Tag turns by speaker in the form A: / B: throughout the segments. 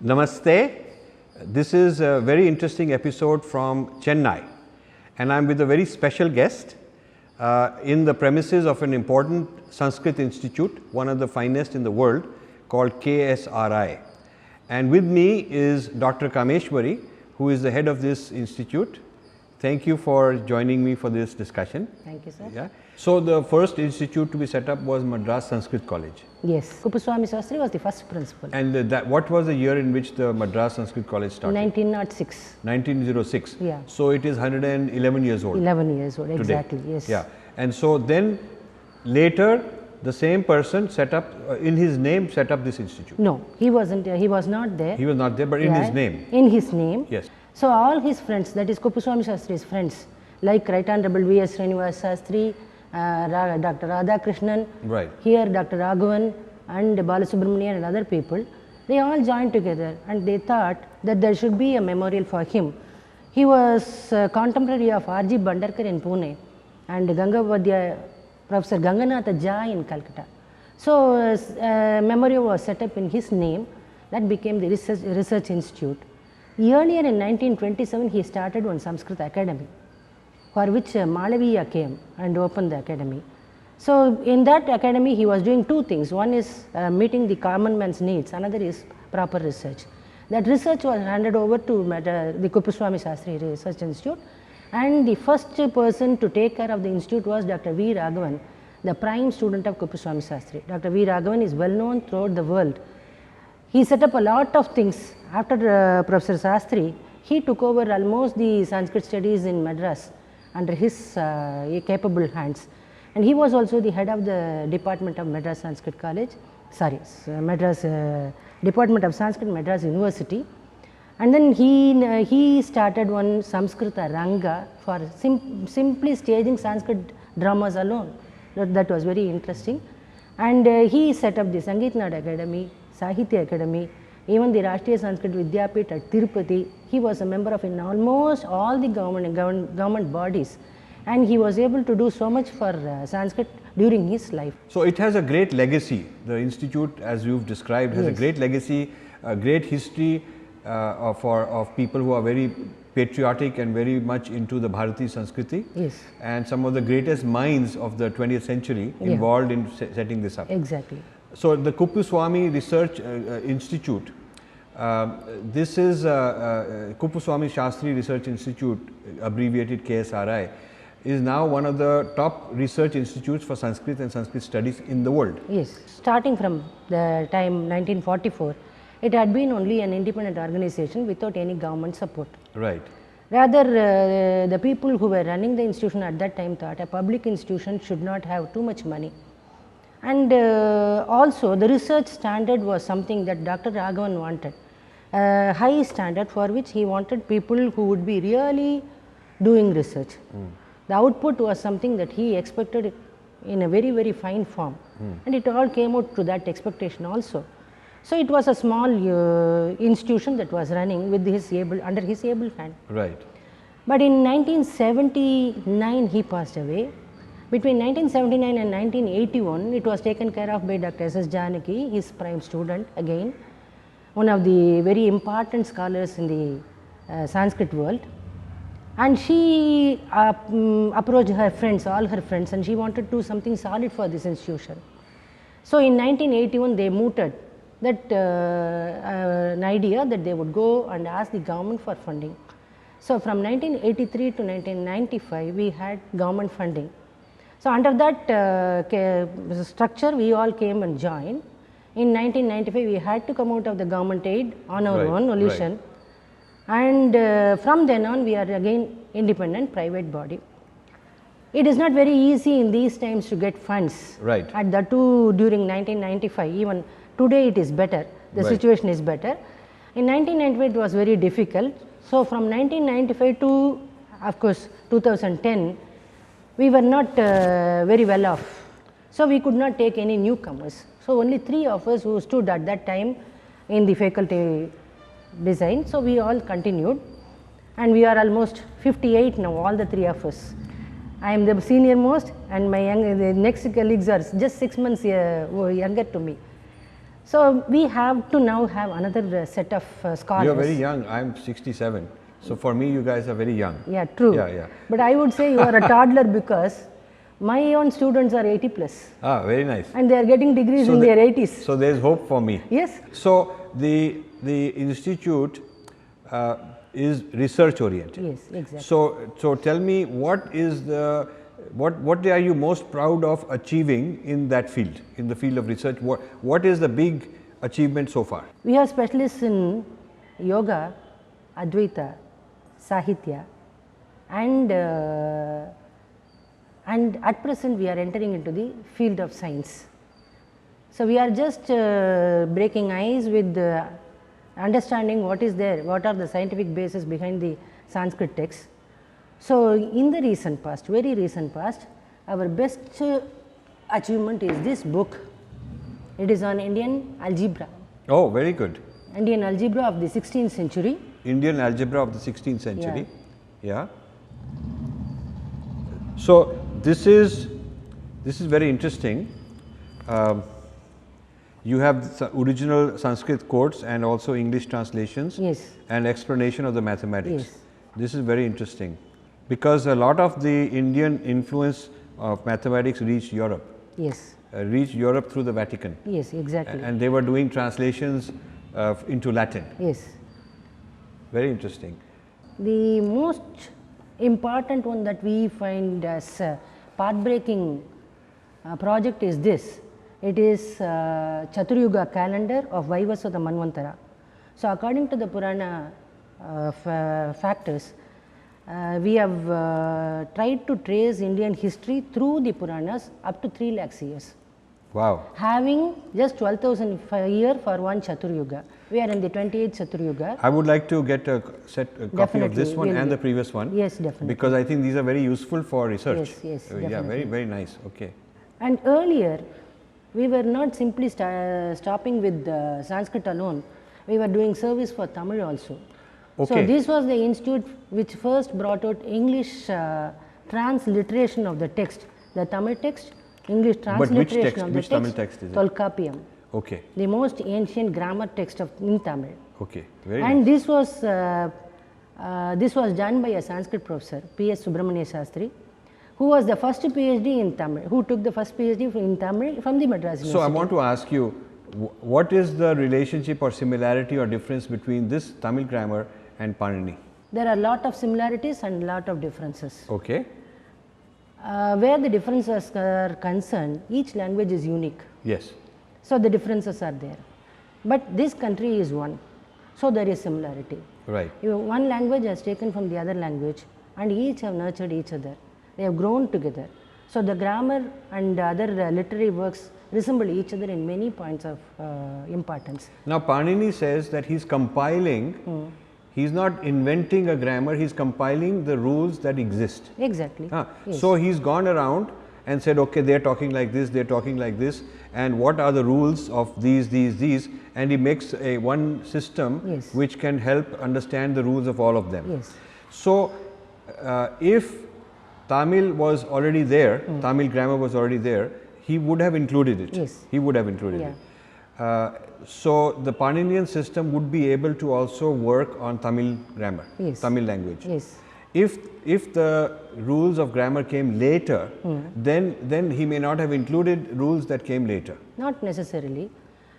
A: Namaste. This is a very interesting episode from Chennai, and I am with a very special guest in the premises of an important Sanskrit institute, one of the finest in the world, called KSRI. And with me is Dr. Kameshwari, who is the head of this institute. Thank you for joining me for this discussion.
B: Thank you, sir.
A: Yeah. So, the first institute to be set up was Madras Sanskrit College.
B: Yes, Kuppuswami Shastri was the first principal.
A: And what was the year in which the Madras Sanskrit College started?
B: 1906.
A: 1906.
B: Yeah.
A: So, it is 111 years old.
B: 11 years old, exactly,
A: today.
B: yes.
A: Yeah. And so, then later the same person set up, in his name set up this institute.
B: No, he wasn't, he was not there.
A: He was not there, but in his name.
B: In his name.
A: Yes.
B: So, all his friends, that is Kuppuswami Shastri's friends, like Right Honorable V.S. Srinivas Shastri, Dr. Radhakrishnan,
A: right.
B: Here Dr. Raghavan and Balasubramanian and other people, they all joined together and they thought that there should be a memorial for him. He was contemporary of R.G. Bhandarkar in Pune and Professor Ganganatha Jha in Calcutta. So, a memorial was set up in his name, that became the research institute. Earlier in 1927, he started one Sanskrit academy, for which Malaviya came and opened the academy. So, in that academy he was doing two things. One is meeting the common man's needs, another is proper research. That research was handed over to the Kuppuswami Shastri Research Institute, and the first person to take care of the institute was Dr. V. Raghavan, the prime student of Kuppuswami Shastri. Dr. V. Raghavan is well known throughout the world. He set up a lot of things. After Professor Shastri, he took over almost the Sanskrit studies in Madras under his capable hands. And he was also the head of the department of Madras Sanskrit College, Madras Department of Sanskrit, Madras University. And then he started one Samskrita Ranga for simply staging Sanskrit dramas alone. That was very interesting. And he set up the Sangeet Nada Academy, Sahitya Academy, even the Rashtriya Sanskrit Vidyapit at Tirupati. He was a member of in almost all the government bodies, and he was able to do so much for Sanskrit during his life.
A: So, it has a great legacy. The institute, as you have described, has a great legacy, a great history of people who are very patriotic and very much into the Bharati Sanskriti.
B: Yes. And
A: some of the greatest minds of the 20th century involved in setting this up.
B: Exactly.
A: So, the Kuppuswami Research Institute, this is Kuppuswami Shastri Research Institute, abbreviated KSRI, is now one of the top research institutes for Sanskrit and Sanskrit studies in the world.
B: Yes, starting from the time 1944, it had been only an independent organization without any government support.
A: Right.
B: Rather, the people who were running the institution at that time thought a public institution should not have too much money. And also the research standard was something that Dr. Raghavan wanted, a high standard for which he wanted people who would be really doing research. The output was something that he expected in a very, very fine form, and it all came out to that expectation also. So, it was a small institution that was running with under his able hand.
A: Right.
B: But in 1979 he passed away. Between 1979 and 1981, it was taken care of by Dr. S.S. Janaki, his prime student again, one of the very important scholars in the Sanskrit world. And she approached her friends, all her friends, and she wanted to do something solid for this institution. So, in 1981, they mooted that an idea that they would go and ask the government for funding. So, from 1983 to 1995, we had government funding. So, under that structure, we all came and joined. In 1995, we had to come out of the government aid on our own volition. And from then on, we are again independent private body. It is not very easy in these times to get funds.
A: Right.
B: At the two during 1995, even today it is better, the situation is better. In 1995, it was very difficult. So, from 1995 to, of course, 2010, we were not very well off. So, we could not take any newcomers. So, only 3 of us who stood at that time in the faculty design. So, we all continued, and we are almost 58 now, all the 3 of us. I am the senior most, and my the next colleagues are just 6 months younger to me. So, we have to now have another set of scholars.
A: You are very young, I am 67. So, for me you guys are very young.
B: Yeah, true.
A: Yeah.
B: But I would say you are a toddler because my own students are 80 plus.
A: Ah, very nice.
B: And they are getting degrees in their 80s.
A: So, there is hope for me.
B: Yes.
A: So, the institute is research oriented.
B: Yes, exactly.
A: So tell me, what is the what are you most proud of achieving in that field, in the field of research? What is the big achievement so far?
B: We are specialists in yoga, Advaita, Sahitya, and at present we are entering into the field of science. So, we are just breaking ice with understanding what is there, what are the scientific basis behind the Sanskrit texts. So, in the recent past, very recent past, our best achievement is this book. It is on Indian algebra.
A: Oh, very good.
B: Indian algebra of the 16th century.
A: Indian algebra of the 16th century. Yeah. So, this is very interesting. You have the original Sanskrit quotes and also English translations.
B: Yes.
A: And explanation of the mathematics.
B: Yes.
A: This is very interesting, because a lot of the Indian influence of mathematics reached Europe.
B: Yes.
A: Reached Europe through the Vatican.
B: Yes, exactly.
A: And they were doing translations into Latin.
B: Yes.
A: Very interesting.
B: The most important one that we find as a path-breaking project is this. It is Chaturyuga calendar of Vaivasvata Manvantara. So, according to the Purana factors, we have tried to trace Indian history through the Puranas up to 3 lakhs years.
A: Wow.
B: Having just 12,000 a year for one Chaturyuga. We are in the 28th Chaturyuga.
A: I would like to get a copy of this one and the previous one.
B: Yes, definitely.
A: Because I think these are very useful for research.
B: Yes,
A: yeah, very nice. Okay.
B: And earlier, we were not simply stopping with Sanskrit alone. We were doing service for Tamil also.
A: Okay.
B: So, this was the institute which first brought out English transliteration of the text, the Tamil text, English transliteration of the
A: text. Tamil text is it?
B: Tolkappiyam.
A: Okay.
B: The most ancient grammar text in Tamil.
A: Okay. Very
B: and
A: nice.
B: this was done by a Sanskrit professor, P.S. Shastri, who was the first PhD in Tamil, who took the first PhD in Tamil from the Madras University.
A: So, I want to ask you, what is the relationship or similarity or difference between this Tamil grammar and Panini?
B: There are a lot of similarities and lot of differences.
A: Okay.
B: Where the differences are concerned, each language is unique.
A: Yes.
B: So, the differences are there. But this country is one. So, there is similarity.
A: Right.
B: One language has taken from the other language and each have nurtured each other. They have grown together. So, the grammar and other literary works resemble each other in many points of importance.
A: Now, Panini says that he is compiling, he is not inventing a grammar, he is compiling the rules that exist.
B: Exactly.
A: Yes. So, he has gone around and said, okay, they are talking like this, they are talking like this, and what are the rules of these, and he makes a one system
B: yes.
A: which can help understand the rules of all of them.
B: Yes.
A: So, if Tamil was already there, Tamil grammar was already there, he would have included it.
B: Yes.
A: He would have included it. So, the Paninian system would be able to also work on Tamil grammar,
B: yes.
A: Tamil language.
B: Yes.
A: If the rules of grammar came later, then he may not have included rules that came later.
B: Not necessarily.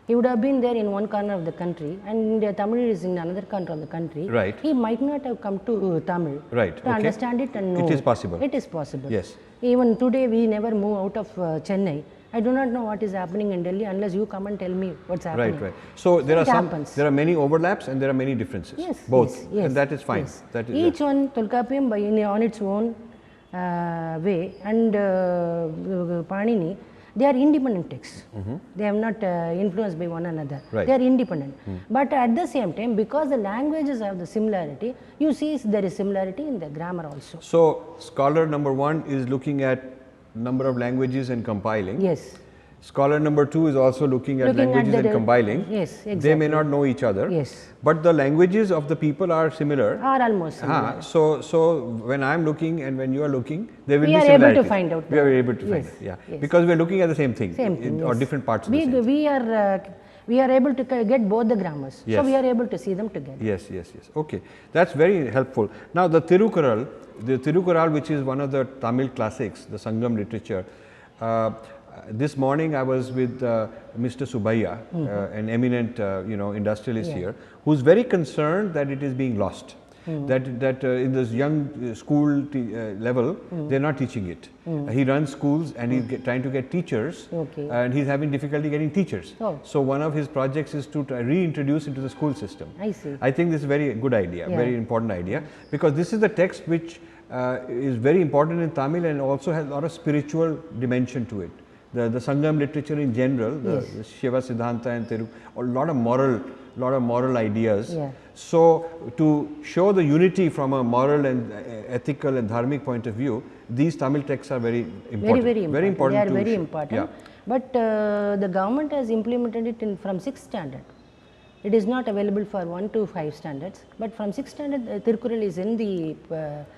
B: He would have been there in one corner of the country and Tamil is in another corner of the country.
A: Right.
B: He might not have come to Tamil to understand it and know.
A: It is possible.
B: It is possible.
A: Yes.
B: Even today we never move out of Chennai. I do not know what is happening in Delhi unless you come and tell me what's happening.
A: Right. So, there
B: happens.
A: There are many overlaps and there are many differences.
B: Yes.
A: Both.
B: Yes.
A: And that is fine.
B: Yes.
A: That is
B: each one Tolkappiyam on its own way and Panini, they are independent texts. They are not influenced by one another.
A: Right.
B: They are independent. But at the same time, because the languages have the similarity, you see there is similarity in the grammar also.
A: So, scholar number 1 is looking at number of languages and compiling.
B: Yes.
A: Scholar number 2 is also looking at languages and compiling.
B: Yes, exactly.
A: They may not know each other.
B: Yes.
A: But the languages of the people are similar.
B: Are almost similar.
A: So when I am looking and when you are looking, there will be
B: similarities. We are able to find out.
A: We are able to find it. Yeah.
B: Yes.
A: Because we are looking at the same thing.
B: Same thing.
A: Or different parts of the same thing.
B: we are able to get both the grammars.
A: Yes.
B: So, we are able to see them together.
A: Yes, yes, yes. Okay, that's very helpful. Now, the Tirukural, which is one of the Tamil classics, the Sangam literature. This morning I was with Mr. Subbiah, an eminent industrialist here, who is very concerned that it is being lost. That in this young school level, they are not teaching it. He runs schools and he's trying to get teachers, and he's having difficulty getting teachers. So one of his projects is to reintroduce into the school system.
B: I see.
A: I think this is a very good idea, very important idea, because this is the text which is very important in Tamil and also has a lot of spiritual dimension to it. The Sangam literature in general, the Shiva Siddhanta and a lot of moral ideas. So to show the unity from a moral and ethical and dharmic point of view, these Tamil texts are very important.
B: Very important. They are very important. But the government has implemented it from 6th standard. It is not available for 1 to 5 standards, but from 6th standard, Tirukural is in the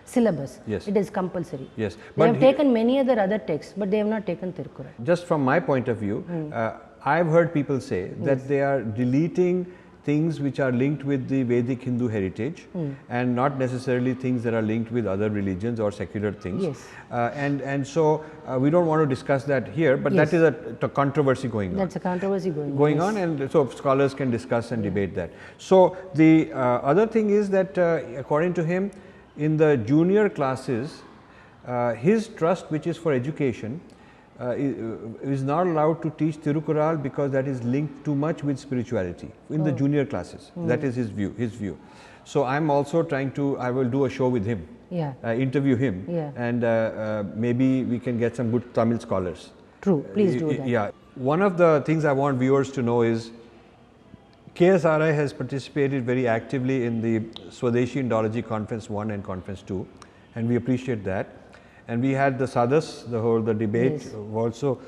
B: syllabus.
A: Yes.
B: It is compulsory.
A: Yes.
B: They have taken many other texts, but they have not taken Tirukural.
A: Just from my point of view, I have heard people say that they are deleting things which are linked with the Vedic Hindu heritage and not necessarily things that are linked with other religions or secular things. And so we don't want to discuss that here, but that is a controversy going on.
B: That's a controversy going
A: on, and so scholars can discuss and debate that. So the other thing is that according to him, in the junior classes, his trust, which is for education, is not allowed to teach Tirukural because that is linked too much with spirituality in the junior classes. That is his view. So I am also trying to, I will do a show with him, interview him, and maybe we can get some good Tamil scholars.
B: True, please do that.
A: Yeah. One of the things I want viewers to know is KSRI has participated very actively in the Swadeshi Indology Conference 1 and Conference 2, and we appreciate that. And we had the sadhas, the debate also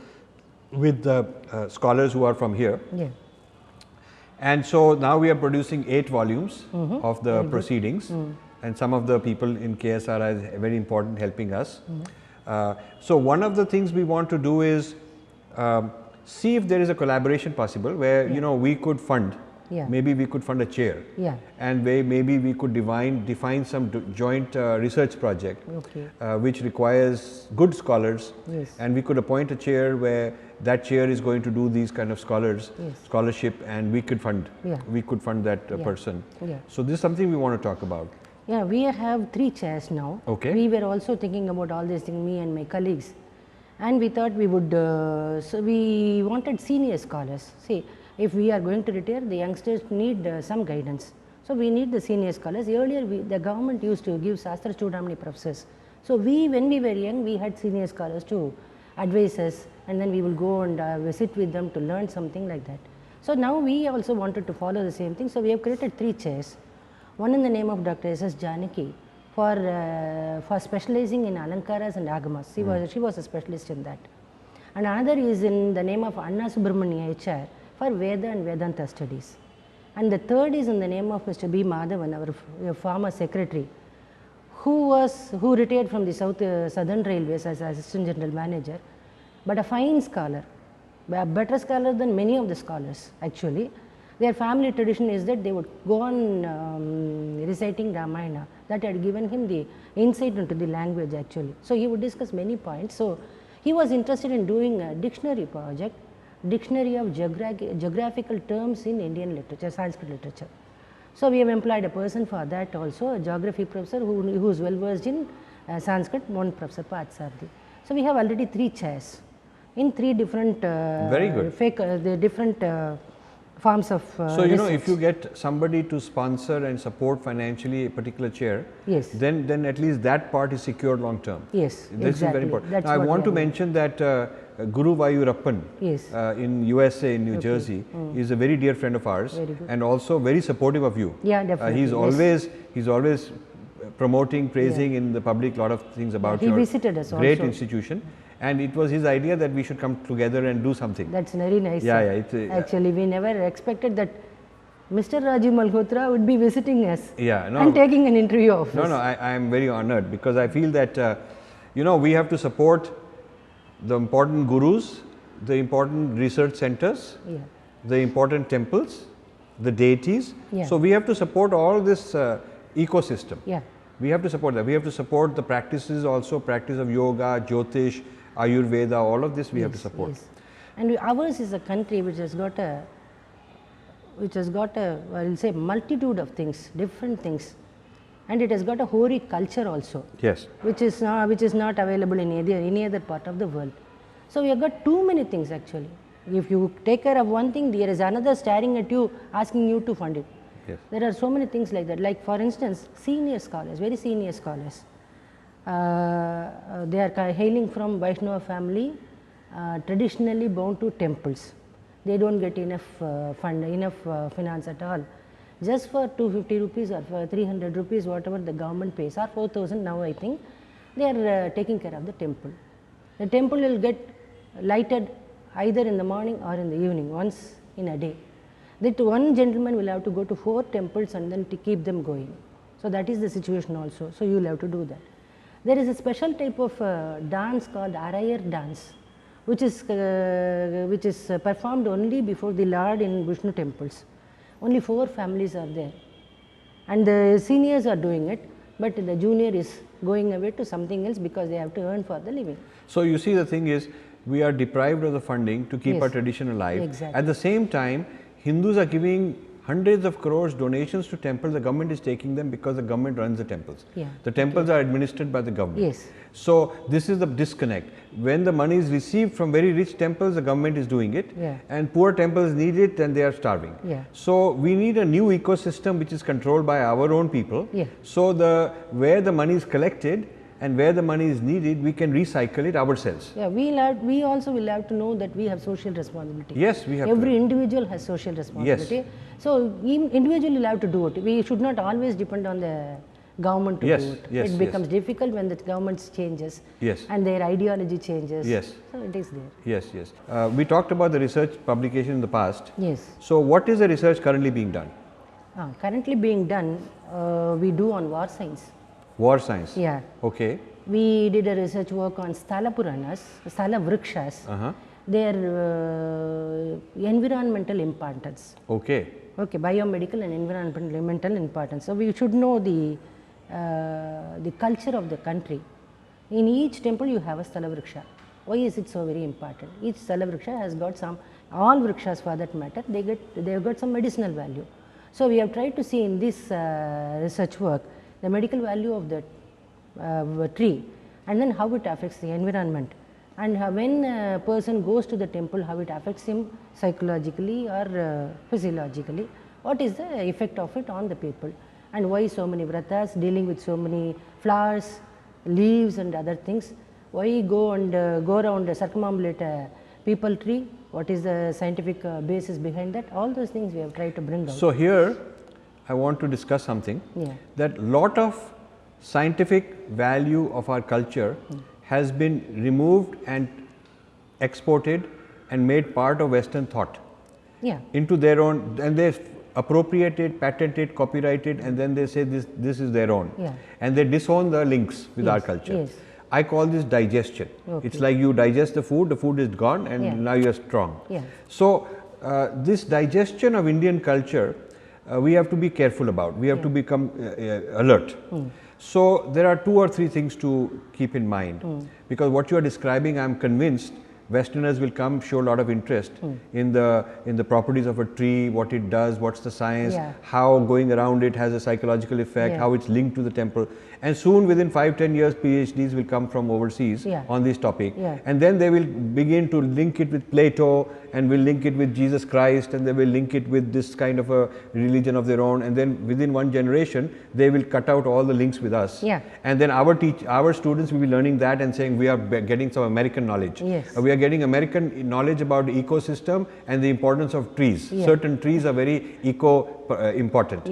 A: with the scholars who are from here. And so now we are producing 8 volumes of the proceedings, and some of the people in KSRI is very important helping us. So one of the things we want to do is see if there is a collaboration possible where we could fund. Maybe we could fund a chair, and maybe we could define some joint research project, which requires good scholars, and we could appoint a chair where that chair is going to do these kind of scholarship, and we could fund that person. So this is something we want to talk about.
B: Yeah, we have 3 chairs now. We were also thinking about all these things, me and my colleagues, and we thought we would. So we wanted senior scholars. See, if we are going to retire, the youngsters need some guidance. So we need the senior scholars. Earlier, the government used to give Shastras to how many professors. So when we were young, we had senior scholars to advise us, and then we will go and visit with them to learn something like that. So now we also wanted to follow the same thing. So we have created 3 chairs. One in the name of Dr. S.S. Janaki for specializing in Alankaras and Agamas. She was a specialist in that. And another is in the name of Anna Subramania HR for Veda and Vedanta studies. And the third is in the name of Mr. B. Madhavan, our former secretary, who retired from the Southern Railways as Assistant General Manager, but a fine scholar, a better scholar than many of the scholars actually. Their family tradition is that they would go on reciting Ramayana. That had given him the insight into the language actually. So he would discuss many points. So he was interested in doing a dictionary project, dictionary of geographical terms in Indian literature, Sanskrit literature. So we have employed a person for that also, a geography professor who is well versed in Sanskrit, one Professor Patsardi. So we have already 3 chairs in 3 different different forms of
A: so if you get somebody to sponsor and support financially a particular chair, then at least that part is secured long term.
B: This
A: is very important. Now, I want to mention that Guru Vayurappan in USA, in New Jersey, is a very dear friend of ours, and also very supportive of you.
B: Definitely.
A: He's always promoting, praising in the public lot of things about your great institution. And it was his idea that we should come together and do something.
B: That's very nice. Actually, we never expected that Mr. Rajiv Malhotra would be visiting us and taking an interview of us.
A: I am very honored because I feel that we have to support the important gurus, the important research centers, the important temples, the deities.
B: Yeah.
A: So, we have to support all this ecosystem.
B: Yeah.
A: We have to support that. We have to support the practices also, practice of yoga, Jyotish, Ayurveda, all of this we have to support.
B: Yes. And ours is a country which has got a I will say multitude of things, different things, and it has got a hoary culture also.
A: Yes.
B: Which is not available in any other part of the world. So we have got too many things actually. If you take care of one thing, there is another staring at you, asking you to fund it.
A: Yes.
B: There are so many things like that. Like for instance, senior scholars, very senior scholars, they are hailing from Vaishnava family, traditionally bound to temples. They don't get enough finance at all. Just for 250 rupees or for 300 rupees, whatever the government pays, or 4,000 now I think, they are taking care of the temple. The temple will get lighted either in the morning or in the evening, once in a day. That one gentleman will have to go to 4 temples and then to keep them going. So that is the situation also. So you will have to do that. There is a special type of dance called Arayar dance, which is performed only before the Lord in Vishnu temples. Only 4 families are there, and the seniors are doing it, but the junior is going away to something else because they have to earn for the living.
A: So you see, the thing is, we are deprived of the funding to keep
B: Yes.
A: our tradition alive.
B: Exactly.
A: At the same time, Hindus are giving hundreds of crores donations to temples. The government is taking them because the government runs the temples.
B: Yeah.
A: The temples are administered by the government.
B: Yes.
A: So this is the disconnect. When the money is received from very rich temples, the government is doing it,
B: Yeah.
A: and poor temples need it and they are starving.
B: Yeah.
A: So we need a new ecosystem which is controlled by our own people.
B: Yeah.
A: So where the money is collected and where the money is needed, we can recycle it ourselves.
B: Yeah, we also will have to know that we have social responsibility.
A: Yes, we have
B: Every
A: to.
B: individual has social responsibility. So individually will have to do it. We should not always depend on the government to
A: Yes,
B: do it.
A: yes,
B: It becomes difficult when the government changes.
A: Yes.
B: And their ideology changes.
A: Yes.
B: So it is there.
A: Yes, yes. We talked about the research publication in the past.
B: Yes.
A: So what is the research currently being done?
B: Currently being done, we do on war science.
A: War science.
B: Yeah.
A: Okay.
B: We did a research work on Sthala Puranas, Sthala Vrikshas, their environmental importance.
A: Okay.
B: Okay, biomedical and environmental importance. So we should know the culture of the country. In each temple you have a Sthala Vriksha. Why is it so very important? Each Sthala Vriksha has got all Vrikshas for that matter, they have got some medicinal value. So we have tried to see in this research work the medical value of the tree, and then how it affects the environment, and when a person goes to the temple, how it affects him psychologically or physiologically, what is the effect of it on the people, and why so many vratas dealing with so many flowers, leaves and other things, why go around circumambulate a people tree, what is the scientific basis behind that, all those things we have tried to bring out.
A: So here I want to discuss something, that lot of scientific value of our culture has been removed and exported and made part of Western thought into their own, and they appropriate it, patent it, copyright it, and then they say this is their own, and they disown the links with our culture.
B: Yes.
A: I call this digestion.
B: Okay.
A: It's like you digest the food is gone, and now you are strong. So this digestion of Indian culture, we have to be careful about. We have to become alert. So there are 2 or 3 things to keep in mind, because what you are describing, I am convinced Westerners will come, show a lot of interest in the properties of a tree, what it does, what's the science, how going around it has a psychological effect, how it's linked to the temple, and soon within 5-10 years PhDs will come from overseas on this topic, and then they will begin to link it with Plato, and will link it with Jesus Christ, and they will link it with this kind of a religion of their own, and then within one generation they will cut out all the links with us, and then our students will be learning that and saying we are getting some American knowledge. We are getting American knowledge about the ecosystem and the importance of trees. Certain trees are very important.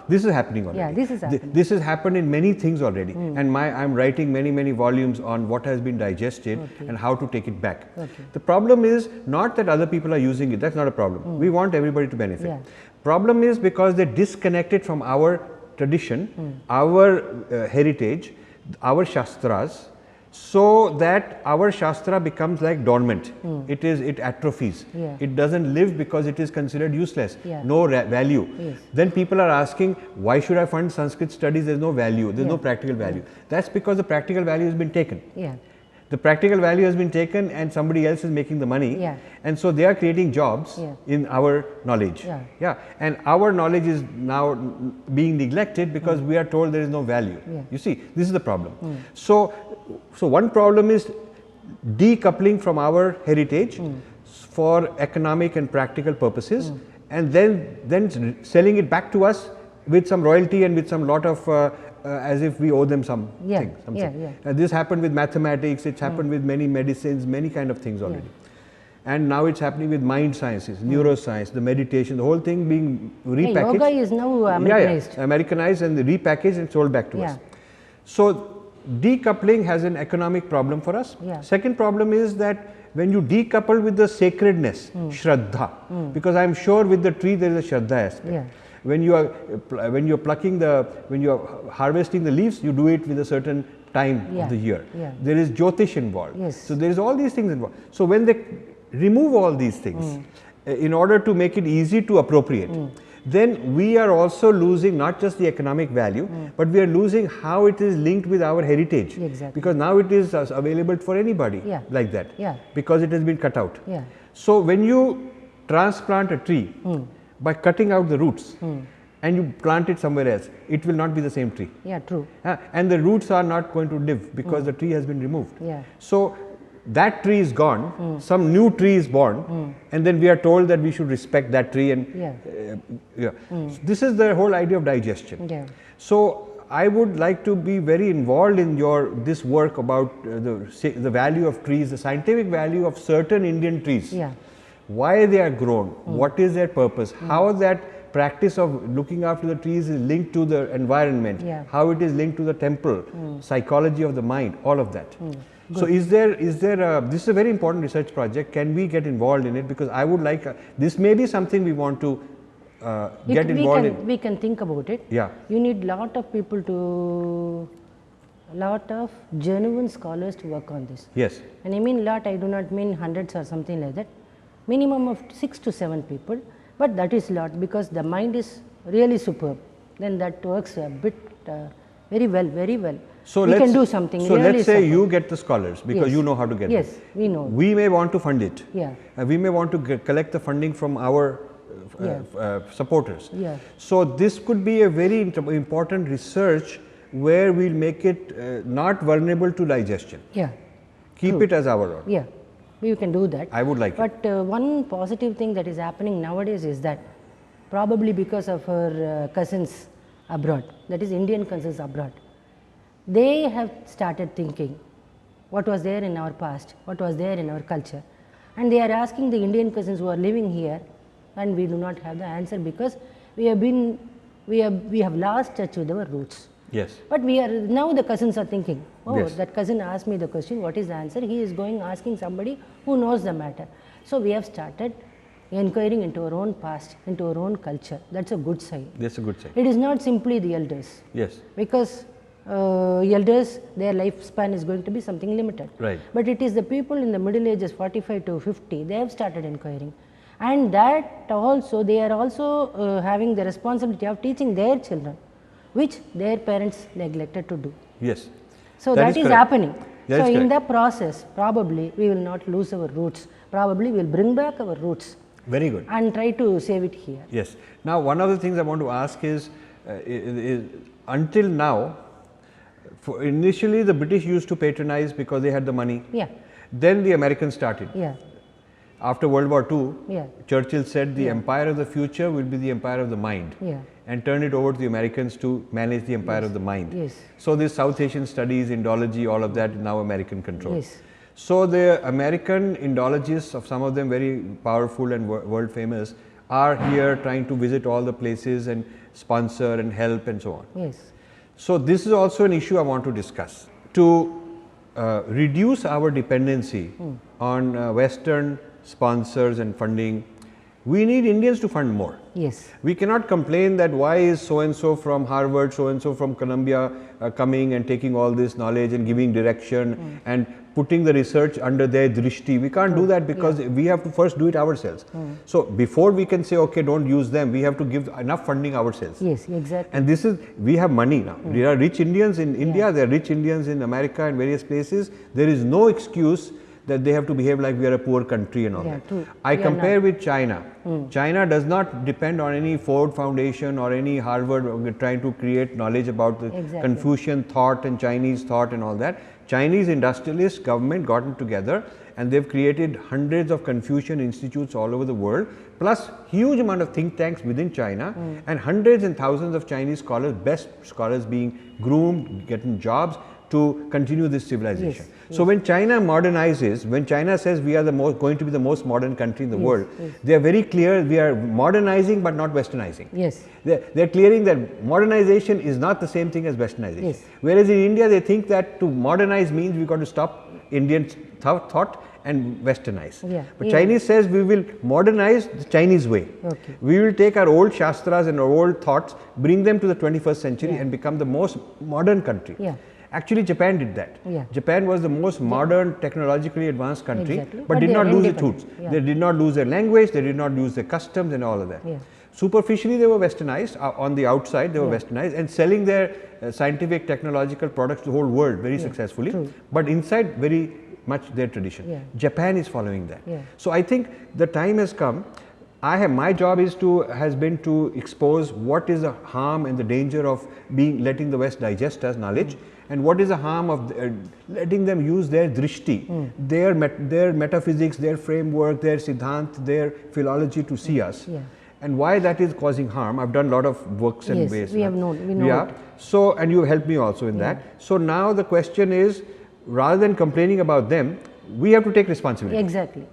A: This is happening already. This has happened in many things already, and I am writing many volumes on what has been digested and how to take it back. The problem is not that other people are using it, that's not a problem. We want everybody to benefit. Problem is because they disconnect it from our tradition, our heritage, our shastras. so that our Shastra becomes like dormant. It atrophies.
B: Yeah.
A: It doesn't live because it is considered useless,
B: Yeah.
A: no value.
B: Yes.
A: Then people are asking, why should I fund Sanskrit studies? There is no value, there is no practical value. That's because the practical value has been taken.
B: Yeah.
A: The practical value has been taken and somebody else is making the money,
B: Yeah.
A: and so they are creating jobs in our knowledge.
B: Yeah.
A: And our knowledge is now being neglected because we are told there is no value.
B: Yeah.
A: You see, this is the problem. So one problem is decoupling from our heritage for economic and practical purposes, and then selling it back to us with some royalty and with some lot of as if we owe them something. This happened with mathematics, it's happened with many medicines, many kind of things already. And now it's happening with mind sciences, neuroscience, the meditation, the whole thing being repackaged.
B: Yoga is now Americanized.
A: Americanized and repackaged and sold back to us. So decoupling has an economic problem for us. Second problem is that when you decouple with the sacredness, Shraddha, because I am sure with the tree there is a Shraddha aspect. When you are plucking when you are harvesting the leaves, you do it with a certain time of the year. There is Jyotish involved. So there is all these things involved. So when they remove all these things in order to make it easy to appropriate, then we are also losing not just the economic value, but we are losing how it is linked with our heritage. Because now it is available for anybody like that, because it has been cut out. So when you transplant a tree, by cutting out the roots and you plant it somewhere else, it will not be the same tree.
B: True.
A: And the roots are not going to live because the tree has been removed. So that tree is gone, some new tree is born, and then we are told that we should respect that tree. And So this is the whole idea of digestion. So I would like to be very involved in this work about the value of trees, the scientific value of certain Indian trees. Why they are grown, what is their purpose, how that practice of looking after the trees is linked to the environment, how it is linked to the temple, psychology of the mind, all of that. So this is a very important research project. Can we get involved in it? Because I would like, this may be something we want to get involved in.
B: We can think about it. You need lot of people lot of genuine scholars to work on this. And I mean lot, I do not mean hundreds or something like that. Minimum of 6 to 7 people, but that is lot because the mind is really superb. Then that works a bit very well.
A: So
B: we can do something.
A: So
B: really
A: let's say you get the scholars because you know how to get them.
B: Yes, we know.
A: We may want to fund it. We may want to collect the funding from our supporters. So this could be a very important research where we'll make it not vulnerable to digestion. Keep it as our own.
B: We can do that.
A: I would like
B: it. But one positive thing that is happening nowadays is that probably because of our cousins abroad, that is Indian cousins abroad, they have started thinking what was there in our past, what was there in our culture, and they are asking the Indian cousins who are living here, and we do not have the answer because we have lost touch with our roots. But now the cousins are thinking, that cousin asked me the question, what is the answer? He is going asking somebody who knows the matter. So we have started inquiring into our own past, into our own culture. That's a good sign.
A: That's a good sign.
B: It is not simply the elders. Because elders, their lifespan is going to be something limited. But it is the people in the middle ages, 45 to 50, they have started inquiring. And that also, they are also having the responsibility of teaching their children, which their parents neglected to do. So that is happening. So in the process, probably we will not lose our roots. Probably we will bring back our roots.
A: Very good.
B: And try to save it here.
A: Now, one of the things I want to ask is until now, initially the British used to patronize because they had the money. Then the Americans started. After World War II, Churchill said the empire of the future will be the empire of the mind. And turn it over to the Americans to manage the empire of the mind. So this South Asian studies, Indology, all of that is now American control. So the American Indologists, of some of them very powerful and world famous, are here trying to visit all the places and sponsor and help and so on. So this is also an issue I want to discuss. To reduce our dependency on Western sponsors and funding, we need Indians to fund more.
B: Yes.
A: We cannot complain that why is so and so from Harvard, so and so from Columbia coming and taking all this knowledge and giving direction and putting the research under their drishti. We can't do that because we have to first do it ourselves. So before we can say, okay, don't use them, we have to give enough funding ourselves.
B: Yes, exactly.
A: And this is, we have money now. There are rich Indians in India, there are rich Indians in America and various places. There is no excuse that they have to behave like we are a poor country and all that.
B: True.
A: I compare with China. China does not depend on any Ford Foundation or any Harvard trying to create knowledge about the Confucian thought and Chinese thought and all that. Chinese industrialists, government gotten together and they've created hundreds of Confucian institutes all over the world, plus huge amount of think tanks within China and hundreds and thousands of Chinese scholars, best scholars being groomed, getting jobs to continue this civilization. So when China modernizes, when China says we are the going to be the most modern country in the world, they are very clear we are modernizing but not westernizing.
B: Yes.
A: They are clearing that modernization is not the same thing as westernization.
B: Yes.
A: Whereas in India they think that to modernize means we got to stop Indian thought and westernize. But Chinese says we will modernize the Chinese way. We will take our old shastras and our old thoughts, bring them to the 21st century and become the most modern country. Actually, Japan did that. Japan was the most modern, technologically advanced country, but did not lose its roots. They did not lose their language, they did not lose their customs and all of that. Superficially, they were westernized. On the outside, they were westernized and selling their scientific, technological products to the whole world very successfully. But inside, very much their tradition. Japan is following that. So I think the time has come. My job has been to expose what is the harm and the danger of letting the West digest us knowledge, and what is the harm of letting them use their drishti, their metaphysics, their framework, their siddhant, their philology to see us, and why that is causing harm. I've done a lot of books and ways.
B: We know it.
A: So, and you helped me also in that. So now the question is, rather than complaining about them, we have to take responsibility.
B: Exactly.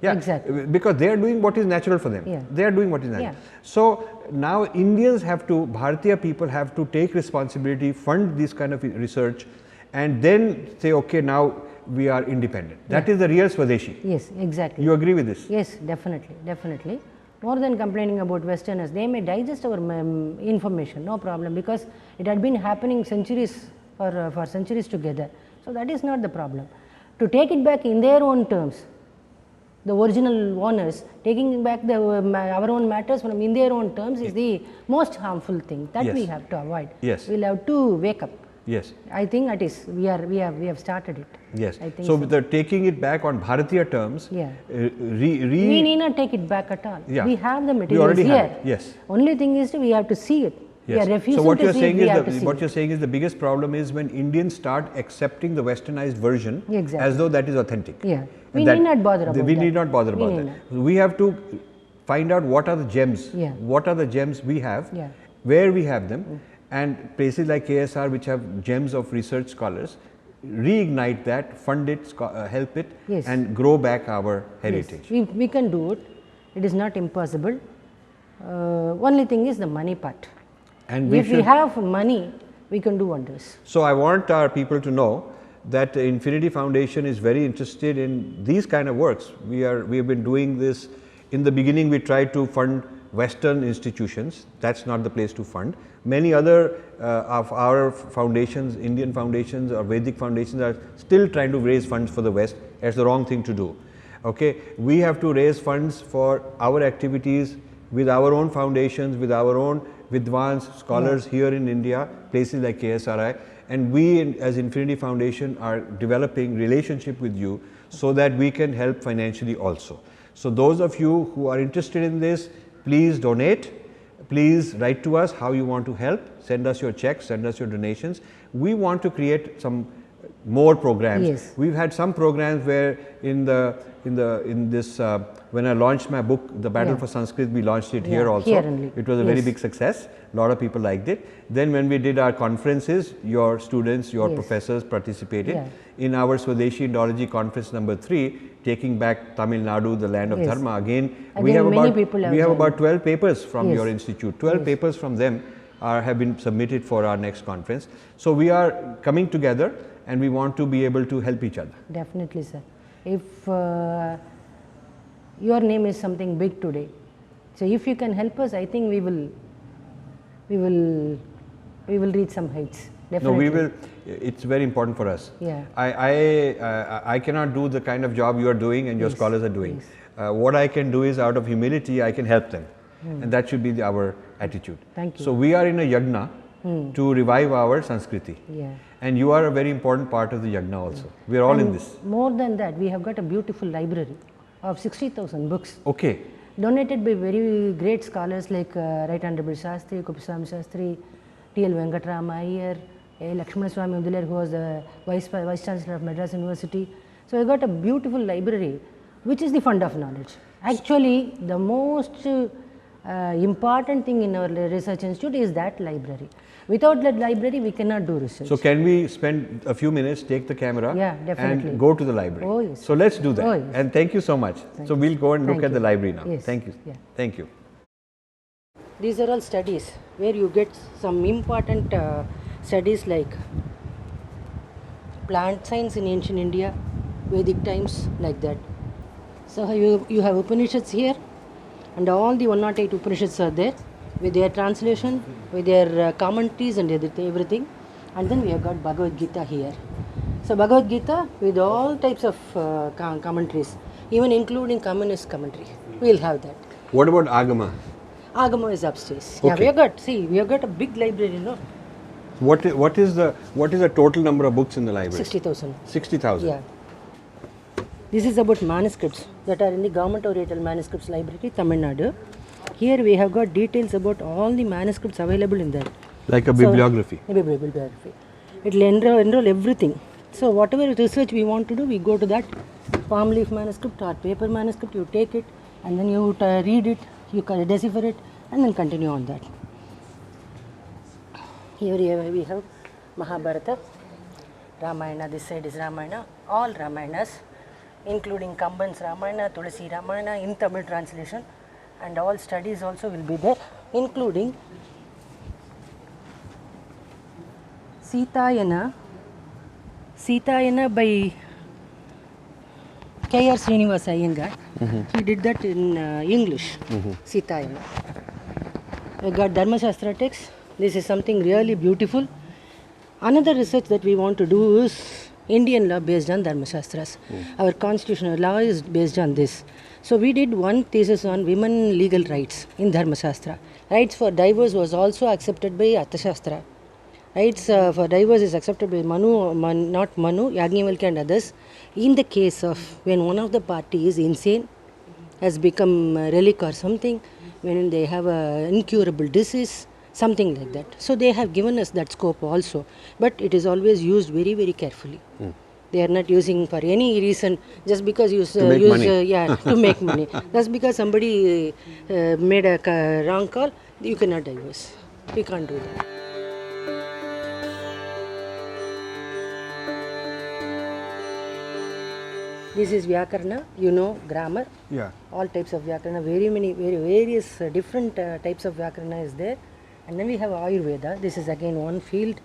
A: Because they are doing what is natural for them. They are doing what is natural. So now Indians have to, Bharatiya people have to take responsibility, fund this kind of research, and then say, okay, now we are independent. That is the real Swadeshi.
B: Yes, exactly.
A: You agree with this?
B: Yes, definitely. More than complaining about Westerners, they may digest our information, no problem, because it had been happening centuries for centuries together. So that is not the problem. To take it back in their own terms, the original owners taking back our own matters from in their own terms is the most harmful thing that we have to avoid. We will have to wake up. I think that is we have started it. I think
A: so with the taking it back on Bharatiya terms,
B: we need not take it back at all. We have the materials here. Only thing is we have to see it. We are refusing
A: so what
B: to see it.
A: What you're saying is the biggest problem is when Indians start accepting the westernized version as though that is authentic.
B: We need not bother about that.
A: We need not bother about that. We have to find out what are the gems, what are the gems we have, where we have them, and places like KSR which have gems of research scholars, reignite that, fund it, help it, and grow back our heritage.
B: We can do it. It is not impossible. Only thing is the money part. And if we have money, we can do wonders.
A: So I want our people to know that the Infinity Foundation is very interested in these kind of works. We have been doing this. In the beginning, we tried to fund Western institutions. That's not the place to fund. Many other of our foundations, Indian foundations or Vedic foundations, are still trying to raise funds for the West. That's the wrong thing to do. Okay, we have to raise funds for our activities with our own foundations, with our own Vidwans, scholars here in India, places like KSRI, and we as Infinity Foundation are developing relationship with you so that we can help financially also. So those of you who are interested in this, please donate, please write to us how you want to help, send us your checks, send us your donations. We want to create some more programs. We've had some programs where when I launched my book, The Battle for Sanskrit, we launched it here also. It was a very big success. A lot of people liked it. Then when we did our conferences, your students, your professors participated. In our Swadeshi Indology Conference number 3, taking back Tamil Nadu, the land of Dharma, again we have about 12 papers from your institute. 12 papers from them have been submitted for our next conference. So we are coming together and we want to be able to help each other.
B: Definitely, sir. If your name is something big today, So if you can help us, I think we will reach some heights. Definitely.
A: No, we will. It's very important for us.
B: Yeah.
A: I cannot do the kind of job you are doing and your scholars are doing. What I can do is, out of humility, I can help them, and that should be our attitude.
B: Thank you.
A: So we are in a yagna to revive our Sanskriti.
B: Yeah.
A: And you are a very important part of the yagna also. We are all in this.
B: More than that, we have got a beautiful library of 60,000 books.
A: Okay.
B: Donated by very great scholars like Right Honorable Shastri, Kuppuswami Shastri, T.L. Venkatrama Iyer, Lakshmanaswamy Udular, who was the Vice Chancellor of Madras University. So we got a beautiful library, which is the fund of knowledge. Actually, the most important thing in our research institute is that library. Without that library, we cannot do research.
A: So can we spend a few minutes, take the camera,
B: definitely.
A: and go to the library?
B: Oh, yes.
A: So let's do that.
B: Oh, yes.
A: And thank you so much. So we'll go and look at the library now.
B: Yes.
A: Thank you.
B: Yeah.
A: Thank you.
B: These are all studies where you get some important studies like plant science in ancient India, Vedic times, like that. So you have Upanishads here, and all the 108 Upanishads are there with their translation, with their commentaries and everything. And then we have got Bhagavad Gita here. So Bhagavad Gita with all types of commentaries, even including communist commentary. We will have that.
A: What about Agama?
B: Agama is upstairs.
A: Okay.
B: Yeah, we have got a big library, no?
A: What is the total number of books in the library?
B: 60,000.
A: 60,000.
B: Yeah. This is about manuscripts that are in the Government Oriental Manuscripts Library, Tamil Nadu. Here we have got details about all the manuscripts available in that.
A: Like a bibliography.
B: A bibliography. It will enroll everything. So whatever research we want to do, we go to that palm leaf manuscript or paper manuscript, you take it and then you read it, you can decipher it and then continue on that. Here we have Mahabharata, Ramayana, this side is Ramayana, all Ramayanas, including Kamban's Ramayana, Tulasi Ramayana in Tamil translation, and all studies also will be there, including Sitayana by K.R. Srinivas Iyengar. He did that in English, Sitayana. We got Dharma Shastra text. This is something really beautiful. Another research that we want to do is Indian law based on Dharma Shastras. Our constitutional law is based on this. So we did one thesis on women legal rights in Dharma Shastra. Rights for divorce was also accepted by Arthashastra. Rights for divorce is accepted by not Manu, Yagnivalkya and others. In the case of when one of the party is insane, has become a relic or something, when they have an incurable disease, something like that. So they have given us that scope also, but it is always used very, very carefully. They are not using for any reason, just because you
A: to
B: make money. Just because somebody made a wrong call, you cannot divorce. We can't do that. This is Vyakarana, grammar.
A: Yeah.
B: All types of Vyakarana, various different types of Vyakarana is there. And then we have Ayurveda. This is again one field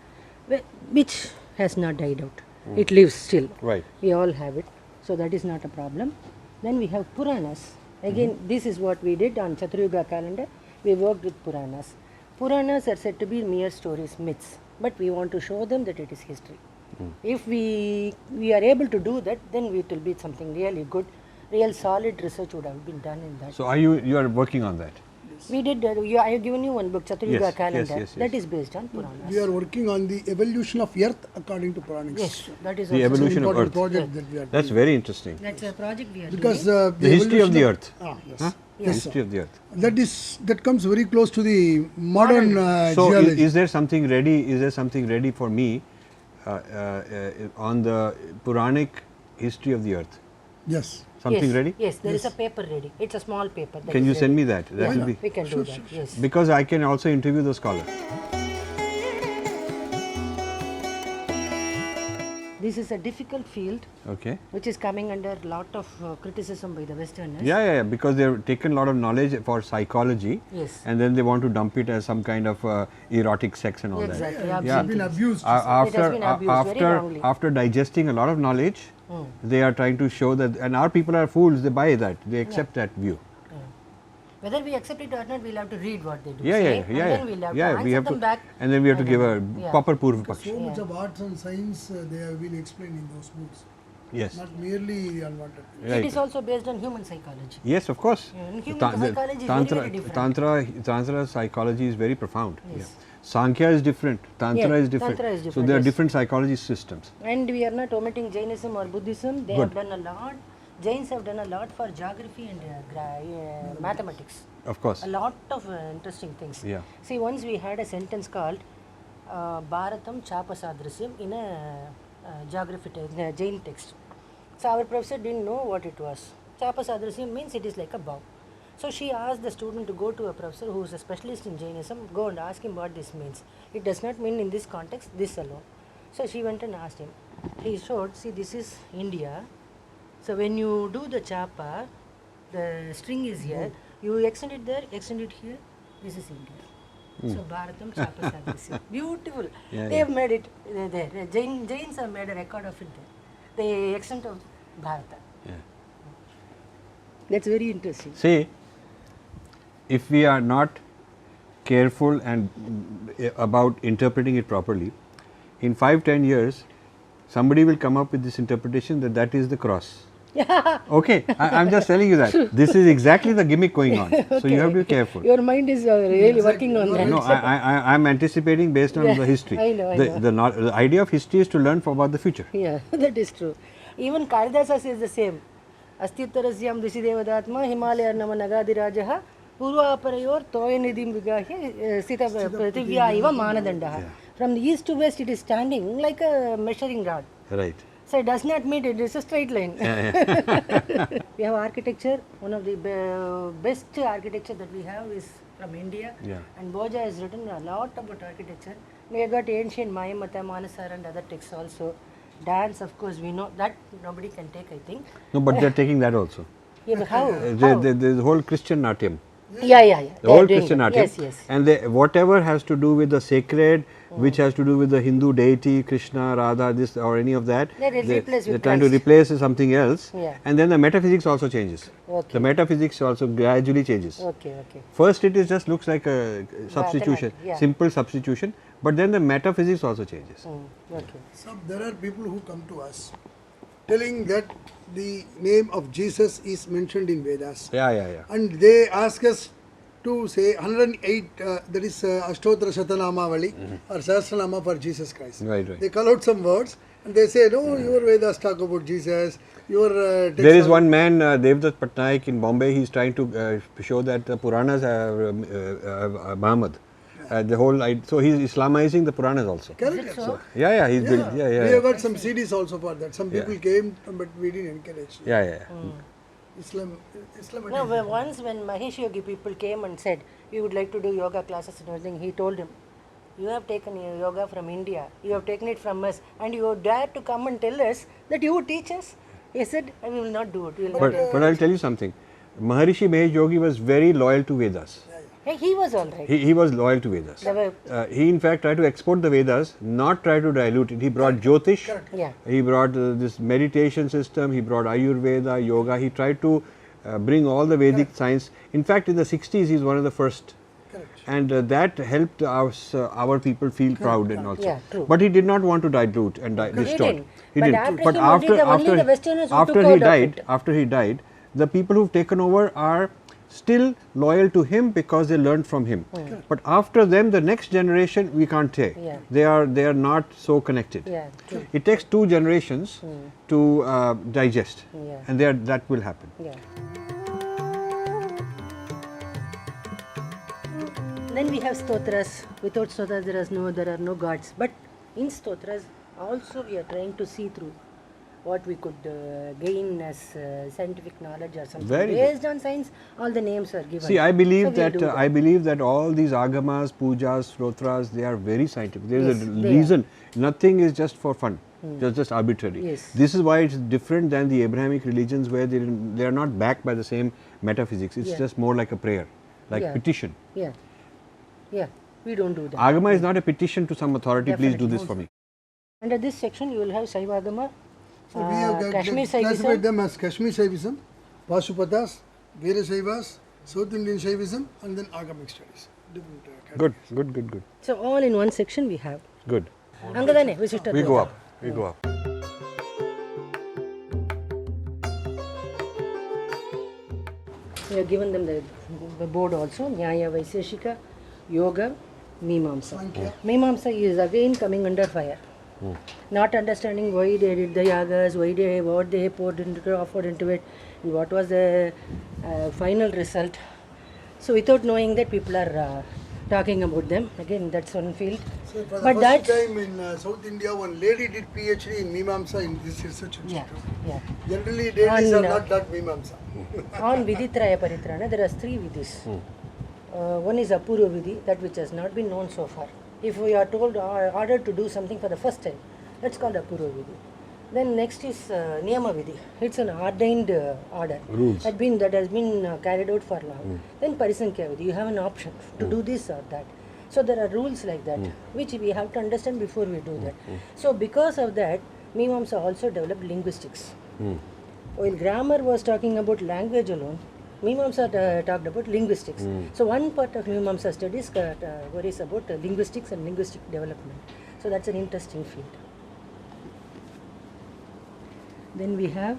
B: which has not died out. It lives still.
A: Right.
B: We all have it. So that is not a problem. Then we have Puranas. Again, this is what we did on Chaturyuga calendar. We worked with Puranas. Puranas are said to be mere stories, myths. But we want to show them that it is history. If we are able to do that, then it will be something really good. Real solid research would have been done in that.
A: So you are working on that?
B: We did, I have given you one book, Chaturyuga calendar.
A: Yes.
B: That is based on Puranas.
C: We are working on the evolution of Earth according to Puranas.
B: Yes, that is
A: The
B: also
A: evolution of
C: Important
A: Earth.
C: project that we are
A: That's
C: doing.
A: very interesting.
B: That's a project we are
C: Because
B: doing.
A: The history of the Earth.
C: Yes.
A: Huh?
C: Yes,
A: History
C: sir.
A: of the Earth.
C: That comes very close to the modern
A: So
C: geology.
A: is there something ready? Is there something ready for me on the Puranic history of the Earth?
C: Yes.
A: Something
B: yes,
A: ready?
B: Yes, there is a paper ready. It's a small paper. that
A: Can
B: is
A: you
B: ready.
A: send me that? That
C: Why
A: will
C: not?
A: be
B: We can do that, yes.
A: because I can also interview the scholar.
B: This is a difficult field
A: Okay.
B: which is coming under a lot of criticism by the Westerners.
A: Yeah, because they have taken a lot of knowledge for psychology,
B: Yes.
A: and then they want to dump it as some kind of erotic sex and all
B: Exactly,
A: that.
C: It's
B: absolutely.
C: been abused.
B: It has been abused very wrongly.
A: After digesting a lot of knowledge, they are trying to show that, and our people are fools. They buy that. They accept that view.
B: Whether we accept it or not, we'll have to read what they do.
A: Yeah,
B: say,
A: yeah,
B: and
A: yeah.
B: then we'll have to answer
A: we have
B: them
A: to,
B: back.
A: and then we have to give a
B: Yeah.
A: proper Purva Paksh.
C: So much of arts and science they have been explained in those books,
A: Yes.
C: not merely the unwanted.
B: It
A: Right.
B: is also based on human psychology.
A: Yes, of course.
B: Yeah, and human
A: Ta- the
B: psychology is very, very different.
A: Tantra psychology is very profound.
B: Yes.
A: Yeah. Sankhya is different. Tantra
B: Yeah,
A: is different.
B: Tantra is
A: So
B: different,
A: there are
B: yes.
A: different psychology systems.
B: And we are not omitting Jainism or Buddhism. They
A: Good.
B: have done a lot. Jains have done a lot for geography and mathematics.
A: Of course.
B: A lot of interesting things.
A: Yeah.
B: See, once we had a sentence called Bharatam Chapasadrisam in a geography text, in a Jain text. So our professor didn't know what it was. Chapasadrisam means it is like a bow. So she asked the student to go to a professor who is a specialist in Jainism, go and ask him what this means. It does not mean in this context this alone. So she went and asked him. He showed, see, this is India. So when you do the chapa, the string is here, you extend it there, extend it here, this is India. So Bharatam Chapa Sadrisya. Beautiful.
A: Yeah,
B: They
A: yeah.
B: have made it there. Jains have made a record of it there. The extent of Bharata.
A: Yeah.
B: That's very interesting.
A: See, if we are not careful and about interpreting it properly, in 5-10 years, somebody will come up with this interpretation that that is the cross. Okay, I'm just telling you that. This is exactly the gimmick going on. So you have to be careful.
B: Your mind is really working on that.
A: No, I'm anticipating based on the history.
B: I know, I
A: The idea of history is to learn about the future.
B: Yeah, that is true. Even Kalidasa says the same. Astitarasyam Drishidevadatma Himalaya Nama Nagadirajaha Purvaparayor Toyanidim Vigahya Sita Prithivya Iva Manadandaha. From the east to west it is standing like a measuring rod.
A: Right.
B: So it does not meet, it is a straight line. We have architecture, one of the best architecture that we have is from India.
A: Yeah.
B: And Boja has written a lot about architecture. We have got ancient Mayamata, Manasara and other texts also. Dance, of course, we know that nobody can take, I think.
A: No, but they're taking that also.
B: Yeah, but how?
A: There's the whole Christian Natyam.
B: Yeah.
A: The whole Christian
B: that.
A: Natyam.
B: Yes.
A: And whatever has to do with the sacred, which has to do with the Hindu deity, Krishna, Radha, this or any of that,
B: They're
A: trying to replace with something else.
B: Yeah.
A: And then the metaphysics also changes.
B: Okay.
A: The metaphysics also gradually changes.
B: Okay.
A: First it is just looks like a substitution,
B: yeah.
A: simple substitution, but then the metaphysics also changes.
B: Okay.
C: So there are people who come to us telling that the name of Jesus is mentioned in Vedas.
A: Yeah.
C: And they ask us to say 108, that is Ashtotra Shatanamavali or Sahasranama for Jesus Christ.
A: Right.
C: They call out some words and they say, no, your Vedas talk about Jesus, your text
A: There is
C: are-
A: one man, Devdutt Patnaik in Bombay, he is trying to show that the Puranas are Muhammad. The whole, so he is Islamizing the Puranas also.
C: Correct.
B: So?
A: Yeah, he's built,
C: We have
A: yeah.
C: got some CDs also for that. Some people came, but we didn't encourage.
A: Yeah.
C: Islam.
B: No, once when Mahesh Yogi people came and said, we would like to do yoga classes and everything, he told him, you have taken your yoga from India, you have taken it from us, and you dare to come and tell us that you would teach us? He said, we will not do it. We will not do it.
A: But I'll tell you something. Maharishi Mahesh Yogi was very loyal to Vedas.
B: Hey, he was all right.
A: He was loyal to Vedas. He in fact tried to export the Vedas, not try to dilute it. He brought Jyotish,
B: Yeah.
A: he brought this meditation system, he brought Ayurveda, yoga. He tried to bring all the Vedic science. In fact, in the 60s, he is one of the first. And that helped our people feel proud and also.
B: Yeah, true.
A: But he did not want to dilute and distort.
B: didn't.
A: He
B: But
A: didn't.
B: after
A: But
B: him only the Westerners who took out of it.
A: after he died, the people who've taken over are still loyal to him because they learned from him. But after them, the next generation, we can't say.
B: Yeah.
A: They are not so connected.
B: Yeah, true.
A: It takes 2 generations to digest,
B: Yeah.
A: and that will happen.
B: Yeah. Then we have stotras. Without stotras, there are no gods. But in stotras, also we are trying to see through what we could gain as scientific knowledge or something.
A: Very
B: Based on science, all the names are given.
A: See, I believe
B: So we do
A: I believe that all these agamas, pujas, stotras, they are very scientific. There is
B: Yes,
A: a
B: they
A: reason. Nothing is just for fun. Just arbitrary.
B: Yes.
A: This is why it's different than the Abrahamic religions, where they are not backed by the same metaphysics. It's
B: Yeah.
A: just more like a prayer, like
B: Yeah.
A: petition.
B: Yeah, we don't do that.
A: Agama is not a petition to some authority. Please do
B: Definitely.
A: this for me.
B: Under this section, you will have Saiva Agama,
C: So we have
B: Kashmir
C: classified
B: Saivism.
C: them as Kashmir Saivism, Pasupatas, Veera Saivas, South Indian Shaivism, and then Agamic studies. Different
A: Good,
C: categories.
A: good.
B: So all in one section we have.
A: Good.
B: Angadane, Visishta
A: We go
B: Dvaita.
A: up. We go up.
B: We have given them the board also, Nyaya, Vaiseshika, Yoga, Mimamsa.
C: Sankhya.
B: Mimamsa is again coming under fire. Not understanding why they did the yagas, what they poured offered into it, and what was the final result. So without knowing that, people are talking about them. Again, that's one field.
C: So for the
B: But
C: first
B: that's
C: time in South India, one lady did PhD in Mimamsa in this research institute.
B: yeah.
C: Generally, ladies are
B: And,
C: not that Mimamsa.
B: On Viditraya Paritrana, there are 3 vidhis. One is Apurva Vidhi, that which has not been known so far. If we are told ordered to do something for the first time, that's called Apurva Vidhi. Then next is Niyama Vidhi. It's an ordained order.
A: Rules.
B: That has been carried out for long. Then Parisankhya Vidhi, you have an option to do this or that. So there are rules like that, which we have to understand before we do that. So because of that, Mimamsa also developed linguistics. While grammar was talking about language alone, Mimamsa talked about linguistics. So one part of Mimamsa studies worries about linguistics and linguistic development. So that's an interesting field. Then we have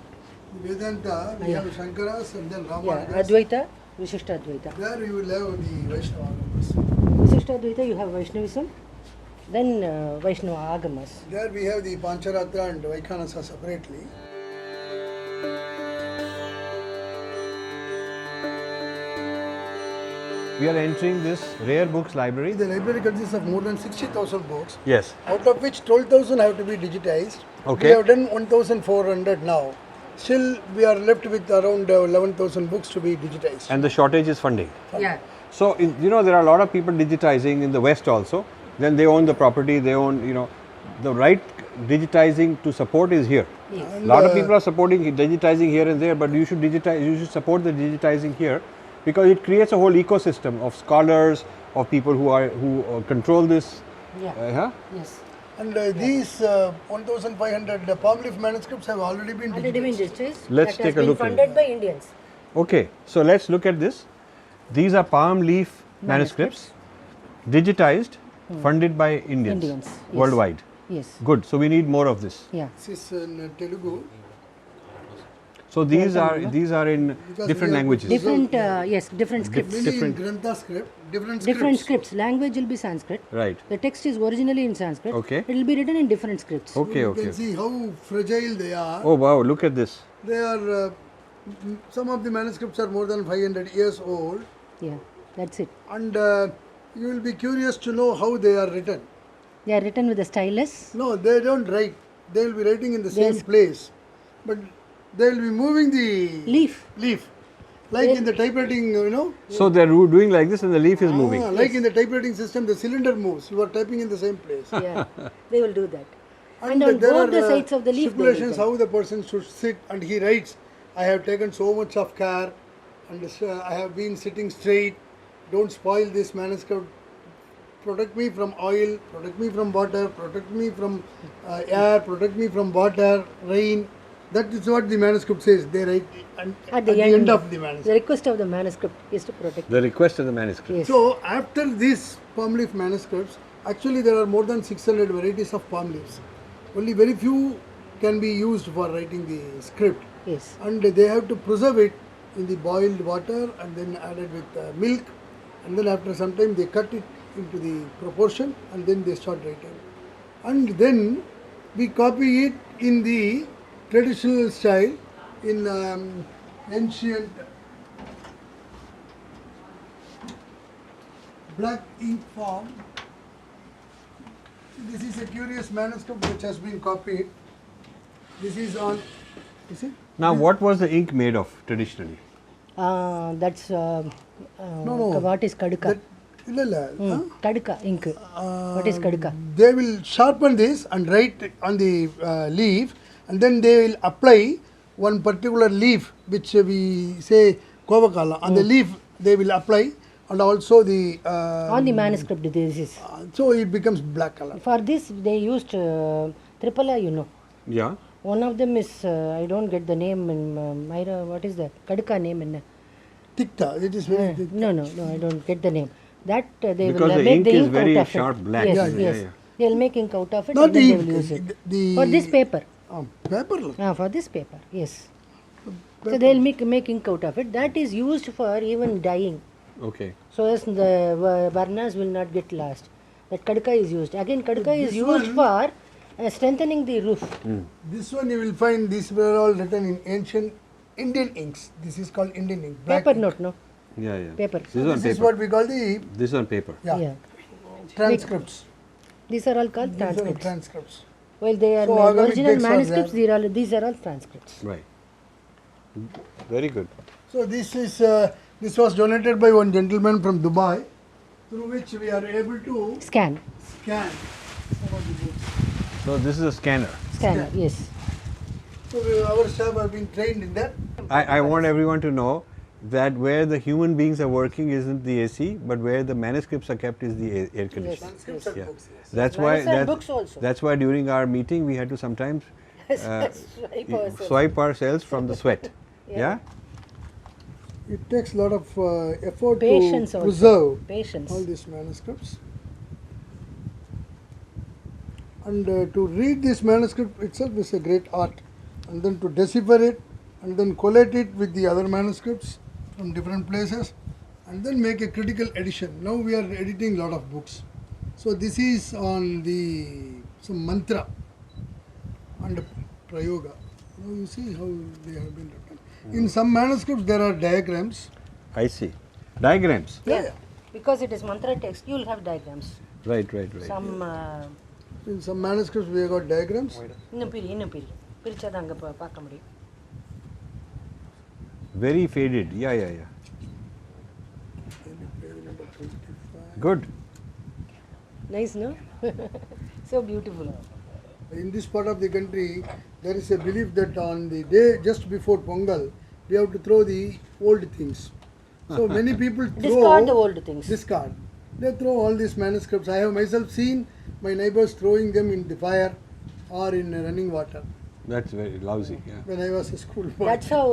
C: Vedanta, we have Shankaras and then Ramanujas.
B: Advaita, Vishishta Advaita.
C: There you will have the Vaishnava Agamas.
B: Vishishta Advaita, you have Vaishnavism, then Vaishnava Agamas.
C: There we have the Pancharatra and Vaikhanasa separately.
A: We are entering this rare books library.
C: The library consists of more than 60,000 books,
A: Yes.
C: out of which 12,000 have to be digitized.
A: Okay.
C: We have done 1,400 now. Still, we are left with around 11,000 books to be digitized.
A: And the shortage is funding.
B: Yeah.
A: So, there are a lot of people digitizing in the West also. Then they own the property, they own, the right digitizing to support is here.
B: Yes.
A: A lot of people are supporting digitizing here and there, but you should support the digitizing here because it creates a whole ecosystem of scholars, of people who control this.
B: Yeah. Yes.
C: And these 1,500 palm leaf manuscripts have already been
B: Already been
C: digitized.
B: digitized.
A: Let's
B: that
A: take a
B: has
A: look
B: been
A: at
B: funded by Indians.
A: Okay, so let's look at this. These are palm leaf manuscripts, digitized, funded by Indians,
B: Indians, yes.
A: worldwide.
B: Yes.
A: Good. So we need more of this.
B: Yeah.
C: This is in Telugu.
A: So these are in
C: Because
A: different
C: we are-
A: languages.
B: Different, different scripts.
C: Mainly in
A: Different-
C: Grantha script, different
B: Different
C: scripts.
B: scripts. Language will be Sanskrit.
A: Right.
B: The text is originally in Sanskrit.
A: Okay.
B: It will be written in different scripts.
A: Okay.
C: You
A: Okay.
C: can see how fragile they are.
A: Oh wow! Look at this.
C: They are, some of the manuscripts are more than 500 years old,
B: Yeah, that's it.
C: and you will be curious to know how they are written.
B: They are written with a stylus.
C: No, they don't write. They will be writing in the same
B: Yes.
C: place, but they will be moving the
B: Leaf.
C: like in the typewriting,
A: So they're doing like this, and the leaf is moving.
C: like in the typewriting system, the cylinder moves. You are typing in the same place.
B: Yeah, they will do that.
C: And
B: And on
C: there
B: both
C: are
B: the sides of the leaf, they will
C: stipulations
B: write.
C: how the person should sit, and he writes, I have taken so much of care, and I have been sitting straight, don't spoil this manuscript, protect me from oil, protect me from water, protect me from air, protect me from water, rain. That is what the manuscript says. They write at the end of the manuscript.
B: The request of the manuscript is to protect.
A: The request of the manuscript.
B: Yes.
C: So after these palm leaf manuscripts, actually there are more than 600 varieties of palm leaves. Only very few can be used for writing the script,
B: Yes.
C: and they have to preserve it in the boiled water and then added with milk, and then after some time they cut it into the proportion and then they start writing. And then we copy it in the traditional style in ancient black ink form. This is a curious manuscript which has been copied. This is on, you see?
A: Now, what was the ink made of traditionally?
B: That's
C: no.
B: what is Kaduka? Kaduka ink. What is Kaduka?
C: They will sharpen this and write on the leaf, and then they will apply one particular leaf which we say kovakala. On the leaf they will apply, and also the
B: On the manuscript, this is.
C: so it becomes black color.
B: For this, they used Tripala,
A: Yeah.
B: One of them is, I don't get the name in Myra, what is the Kaduka name in
C: Tikta, it is very thick.
B: No, I don't get the name. That they
A: Because
B: will
A: the
B: make
A: ink
B: the
A: is
B: ink
A: very
B: out of
A: sharp
B: it.
A: black.
B: Yes,
A: Yeah,
B: yes.
A: yeah.
B: They will make ink out of it
C: Not
B: and then
C: the
B: they will
C: ink,
B: use it.
C: the
B: For this paper.
C: paper.
B: For this paper, yes. So they will make ink out of it. That is used for even dyeing.
A: Okay.
B: So as the varnas will not get lost. That kadka is used. Again, kadka is
C: This
B: used
C: one-
B: for strengthening the roof.
C: This one you will find, these were all written in ancient Indian inks. This is called Indian ink. Black
B: Paper
C: ink.
B: note, no?
A: Yeah, yeah.
B: Paper.
A: This is on
C: This is
A: paper.
C: what we call the
A: This is on paper.
C: transcripts.
B: These are all called
C: These are
B: transcripts.
C: transcripts.
B: While they are
C: So Agamic
B: original
C: texts are
B: manuscripts,
C: there.
B: these are all transcripts.
A: Right. Very good.
C: So this is this was donated by one gentleman from Dubai, through which we are able to
B: Scan.
C: scan some of the books.
A: So this is a scanner.
B: Scanner, yes.
C: So our staff have been trained in that.
A: I want everyone to know that where the human beings are working isn't the AC, but where the manuscripts are kept is the air conditioning.
C: Transcripts and
A: Yeah.
C: books, yes.
A: That's why
B: Manuscript and books also.
A: that's why during our meeting we had to sometimes
B: Swipe ourselves.
A: swipe ourselves from the sweat. Yeah.
C: It takes a lot of effort
B: Patience
C: to
B: also.
C: preserve
B: Patience.
C: all these manuscripts. And to read this manuscript itself is a great art. And then to decipher it, and then collate it with the other manuscripts from different places, and then make a critical edition. Now we are editing a lot of books. So this is on the some mantra and prayoga. Now you see how they have been written. In some manuscripts there are diagrams.
A: I see. Diagrams.
B: Yeah. Because it is mantra text, you will have diagrams.
A: Right.
B: Some
C: In some manuscripts we have got diagrams.
B: இன்னும் பிரி பிரிச்சாதான் அங்கே பார்க்க முடியும்.
A: Very faded. Yeah. Good.
B: Nice, no? So beautiful.
C: In this part of the country, there is a belief that on the day just before Pongal, we have to throw the old things. So many people throw
B: Discard the old things.
C: Discard. They throw all these manuscripts. I have myself seen my neighbors throwing them in the fire or in running water
A: That's very lousy. Yeah.
C: when I was a schoolboy.
B: That's how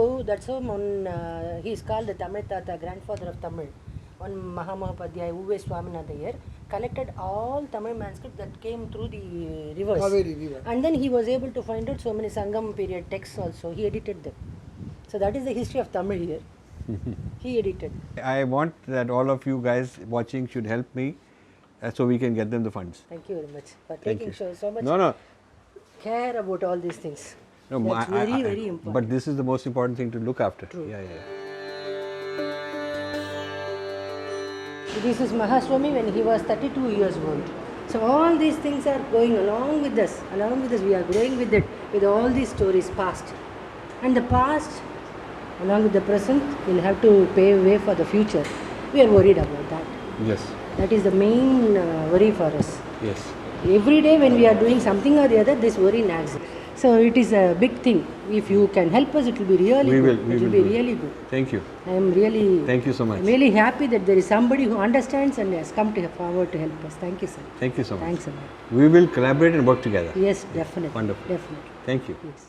B: he is called the Tamil Tata, grandfather of Tamil. One Mahamahopadhyaya, Uve Swaminathan collected all Tamil manuscripts that came through the rivers.
C: Kaveri river.
B: And then he was able to find out so many Sangam period texts also. He edited them. So that is the history of Tamil here. He edited.
A: I want that all of you guys watching should help me so we can get them the funds.
B: Thank you very much for
A: Thank
B: taking
A: you.
B: so much
A: No.
B: care about all these things.
A: No,
B: That's very important.
A: But this is the most important thing to look after.
B: True.
A: Yeah.
B: This is Mahaswami when he was 32 years old. So all these things are going along with us. We are growing with it, with all these stories past. And the past, along with the present, will have to pave way for the future. We are worried about that.
A: Yes.
B: That is the main worry for us.
A: Yes.
B: Every day when we are doing something or the other, this worry nags. So it is a big thing. If you can help us, it will be really good.
A: We
B: It will
A: will
B: be
A: do it.
B: really good.
A: Thank you.
B: I am really
A: Thank you so much.
B: I'm really happy that there is somebody who understands and has come forward to help us. Thank you, sir.
A: Thank you so much.
B: Thanks a lot.
A: We will collaborate and work together.
B: Yes, definitely.
A: Wonderful.
B: Definitely.
A: Thank you.
B: Yes.